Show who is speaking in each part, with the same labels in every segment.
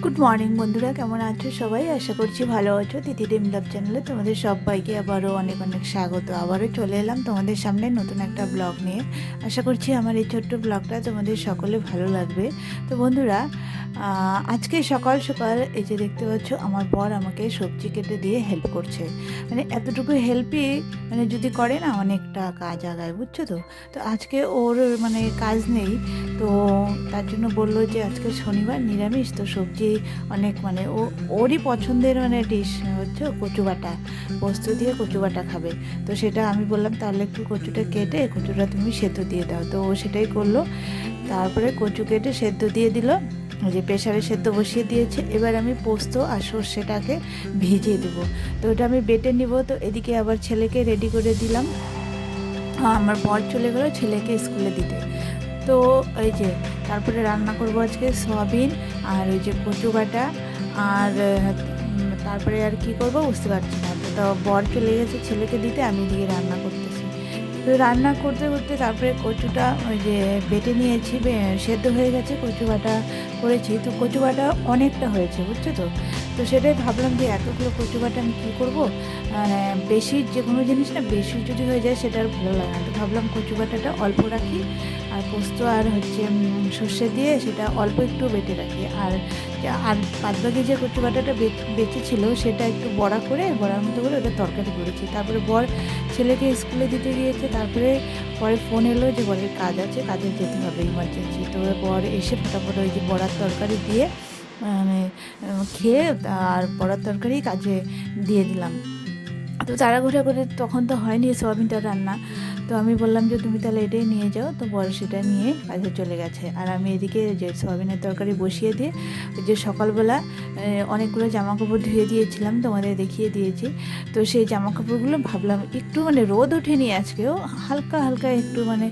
Speaker 1: Good morning বন্ধুরা, কেমন আছো সবাই? আশা করছি ভালো আছো। তিথি ডিম লাভ চ্যানেলে তোমাদের সবাইকে আবারও অনেক অনেক স্বাগত। আবারও চলে এলাম তোমাদের সামনে নতুন একটা ব্লগ নিয়ে। আশা করছি আমার এই ছোট্ট ব্লগটা তোমাদের সকলে ভালো লাগবে। তো বন্ধুরা, আজকে সকাল সকাল এই যে দেখতে পাচ্ছ, আমার বর আমাকে সবজি কেটে দিয়ে হেল্প করছে। মানে এতটুকু হেল্পই মানে যদি করে না, অনেকটা কাজ আগায়, বুঝছো তো। তো আজকে ওর মানে কাজ নেই, তো তার জন্য বললো যে আজকে শনিবার নিরামিষ, তো সবজি অনেক মানে ওরই পছন্দের মানে ডিশ হচ্ছে কচু বাটা, পোস্ত দিয়ে কচু বাটা খাবে। তো সেটা আমি বললাম তাহলে একটু কচুটা কেটে কচুটা তুমি সেদ্ধ দিয়ে দাও, তো ও সেটাই করলো। তারপরে কচু কেটে সেদ্ধ দিয়ে দিল, ওই যে প্রেশারে সেদ্ধ বসিয়ে দিয়েছে। এবার আমি পোস্ত আর সর্ষেটাকে ভিজিয়ে দেবো, তো ওটা আমি বেটে নিব। তো এদিকে আবার ছেলেকে রেডি করে দিলাম। আমার বর চলে গেলো ছেলেকে স্কুলে দিতে। তো এই যে তারপরে রান্না করবো আজকে সয়াবিন আর ওই যে কচু বাটা, আর তারপরে আর কি করবো বুঝতে পারছি না। তো বর চলে গেছে ছেলেকে দিতে, আমি এদিকে রান্না করতেছি। তো রান্না করতে করতে তারপরে কচুটা ওই যে বেটে নিয়েছি, সেদ্ধ হয়ে গেছে, কচু বাটা করেছি। তো কচু বাটা অনেকটা হয়েছে, বুঝছো তো। তো সেটাই ভাবলাম যে এতগুলো কচু বাটা আমি কী করবো, মানে বেশি যে কোনো জিনিস না বেশি যদি হয়ে যায় সেটা আর ভালো লাগে না। তো ভাবলাম কচু বাটাটা অল্প রাখি, আর পোস্ত আর হচ্ছে সর্ষে দিয়ে সেটা অল্প একটু বেটে রাখি। আর আর বাদবাকি যে কচু বাটাটা বেঁচে ছিল সেটা একটু বড়া করে বড়ার মতো করে ওটা তরকারি করেছি। তারপরে বর ছেলেকে স্কুলে দিতে গিয়েছে, তারপরে পরে ফোন এলো যে বরের কাজ আছে, কাজে যেতে হবে ইমার্জেন্সি। তো বর এসে ফটাফট ওই যে বড়ার তরকারি দিয়ে মানে খেয়ে আর বড়ার তরকারি কাজে দিয়ে দিলাম। তো তাড়াহুড়া করে তখন তো হয়নি সোয়াবিনটা রান্না, তো আমি বললাম যে তুমি তাহলে এটাই নিয়ে যাও। তো বড় সেটা নিয়ে কাজে চলে গেছে, আর আমি এদিকে যে সোয়াবিনের তরকারি বসিয়ে দিয়ে ওই যে সকালবেলা অনেকগুলো জামা কাপড় ধুয়ে দিয়েছিলাম, তোমাদের দেখিয়ে দিয়েছি। তো সেই জামা কাপড়গুলো ভাবলাম একটু মানে রোদ ওঠেনি আজকেও, হালকা হালকা একটু মানে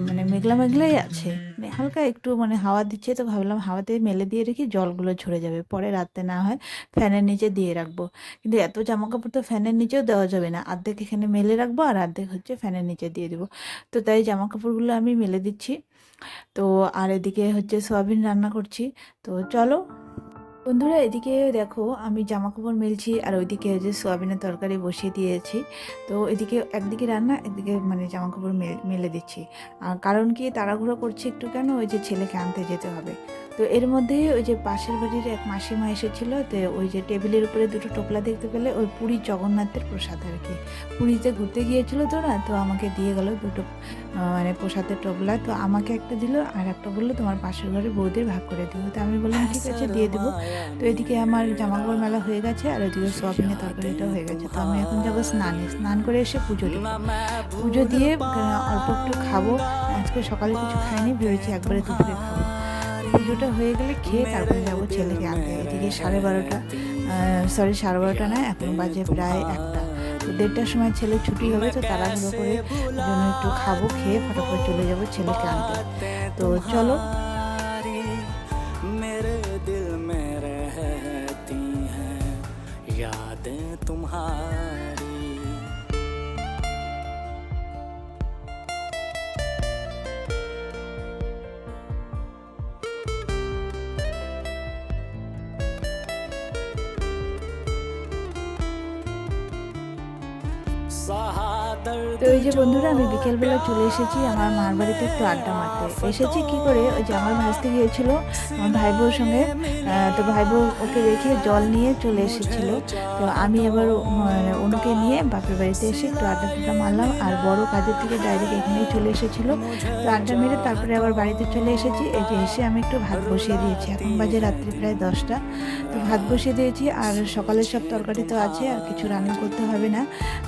Speaker 1: মানে মেঘলা মেঘলাই আছে, মানে হালকা একটু মানে হাওয়া দিচ্ছে। তো ভাবলাম হাওয়াতে মেলে দিয়ে রেখি, জলগুলো ঝরে যাবে, পরে রাতে না হয় ফ্যানের নিচে দিয়ে রাখবো। কিন্তু এত জামা কাপড় তো ফ্যানের নিচেও দেওয়া যাবে না, অর্ধেক এখানে মেলে রাখবো আর অর্ধেক হচ্ছে ফ্যানের নিচে দিয়ে দেবো। তো তাই জামা কাপড়গুলো আমি মেলে দিচ্ছি। তো আর এদিকে হচ্ছে সয়াবিন রান্না করছি। তো চলো বন্ধুরা, এদিকে দেখো আমি জামা কাপড় মেলছি, আর ওইদিকে যে সোয়াবিনের তরকারি বসিয়ে দিয়েছি। তো এদিকে একদিকে রান্না, একদিকে মানে জামা কাপড় মেলে দিচ্ছি। আর কারণ কি, তাড়াহুড়ো করছি একটু, কেন ওই যে ছেলেকে আনতে যেতে হবে। তো এর মধ্যে ওই যে পাশের বাড়ির এক মাসিমা এসেছিলো, তো ওই যে টেবিলের উপরে দুটো টোপলা দেখতে পেলে, ওই পুরী জগন্নাথের প্রসাদ আর কি। পুরীতে ঘুরতে গিয়েছিলো তো না, তো আমাকে দিয়ে গেল দুটো মানে প্রসাদের টোপলা। তো আমাকে একটা দিল, আর একটা বললো তোমার পাশের ঘরে বৌদের ভাগ করে দিও। তো আমি বললাম ঠিক আছে দিয়ে দেবো। তো এদিকে আমার জামাকাপড় মেলা হয়ে গেছে, আর ওইদিকে সোয়াবিনের তরকারিটাও হয়ে গেছে। তো আমি এখন যাবো স্নানে, স্নান করে এসে পুজো দেবো। পুজো দিয়ে অল্প একটু খাবো। আজকে সকালে কিছু খাইনি, ভেবেছি একবারে দুপুরে খাবো। পুজোটা হয়ে গেলে খেয়ে তারপরে যাবো ছেলেকে আনতে। এদিকে 12:30, সরি 12:30 না, এখন বাজে প্রায় 1টা। তো 1:30টার সময় ছেলে ছুটি হবে, তো তাড়াহুড়ো করে জন্য একটু খাবো, খেয়ে ফটাফট চলে যাবো ছেলেকে আনতে। তো চলো।
Speaker 2: मेरे दिल में रहती हैं यादें तुम्हारी।
Speaker 1: তো এই যে বন্ধুরা, আমি বিকেলবেলা চলে এসেছি আমার মার বাড়িতে একটু আড্ডা মারতে। এসেছি কি করে, ওই যে আমার ভাসতে গিয়েছিল আমার ভাই বউর সঙ্গে। তো ভাই বউ ওকে রেখে জল নিয়ে চলে এসেছিল। তো আমি এবার মানে ওনাকে নিয়ে বাপের বাড়িতে এসে একটু আড্ডা টাড্ডা মারলাম, আর বড় কাজের থেকে ডাইরেক্ট এখানেই চলে এসেছিলো। তো আড্ডা মেরে তারপরে আবার বাড়িতে চলে এসেছি। এই যে এসে আমি একটু ভাত বসিয়ে দিয়েছি, এখন বাজে রাত্রি প্রায় 10টা। তো ভাত বসিয়ে দিয়েছি, আর সকালের সব তরকারি তো আছে, আর কিছু রান্না করতে হবে না।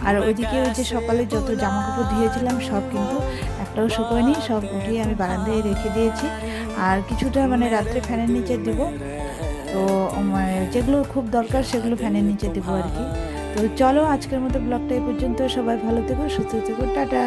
Speaker 1: আর ওইদিকে ওই যে সকালে যত জামা কাপড় ধুয়েছিলাম সব কিন্তু একটাও শুকোয়নি, সব উঠিয়ে আমি বারান্দায় রেখে দিয়েছি। আর কিছুটা মানে রাত্রে ফ্যানের নিচে দিব। তো যেগুলো খুব দরকার সেগুলো ফ্যানের নিচে দেবো আর কি। তো চলো, আজকের মতো ব্লগটা এই পর্যন্ত। সবাই ভালো থেকো, সুস্থ থেকো, টাটা।